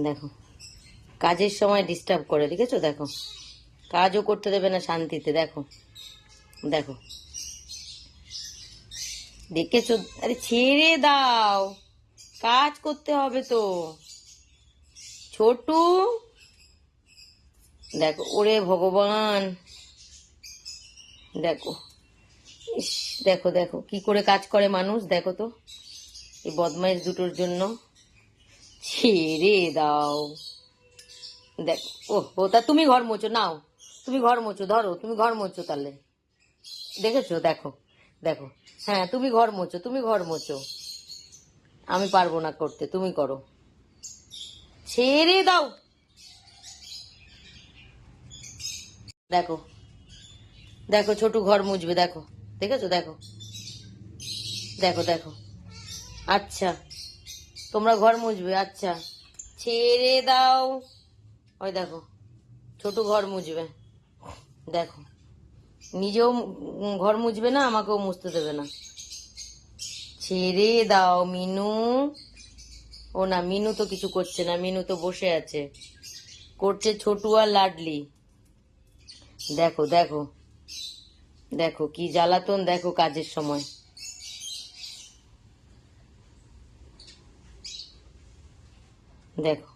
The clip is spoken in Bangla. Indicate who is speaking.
Speaker 1: দেখো কাজের সময় ডিস্টার্ব করে, দেখেছো? দেখো কাজও করতে দেবে না শান্তিতে। দেখো দেখো দেখেছো? আরে ছেড়ে দাও, কাজ করতে হবে তো। ছোটু দেখো, ওরে ভগবান, দেখো ইস, দেখো দেখো কি করে কাজ করে মানুষ, দেখো তো এই বদমাইশ দুটোর জন্য। ছেড়ে দাও। দেখো ও তা তুমি ঘর মোছো, নাও তুমি ঘর মোছো, ধরো তুমি ঘর মোছো তাহলে। দেখেছো? দেখো দেখো, হ্যাঁ তুমি ঘর মোছো, তুমি ঘর মোছো, আমি পারবো না করতে, তুমি করো। ছেড়ে দাও। দেখো দেখো ছোটু ঘর মুছবে, দেখো দেখেছো? দেখো দেখো দেখো, আচ্ছা তোমরা ঘর মুছবে, আচ্ছা ছেড়ে দাও। ওই দেখো ছোটু ঘর মুছবে, দেখো নিজেও ঘর মুছবে না, আমাকেও মুছতে দেবে না। ছেড়ে দাও মিনু। ও না, মিনু তো কিছু করছে না, মিনু তো বসে আছে, করছে ছোটু আর লাডলি। দেখো দেখো দেখো কি জ্বালাতন, দেখো কাজের সময়। দেখো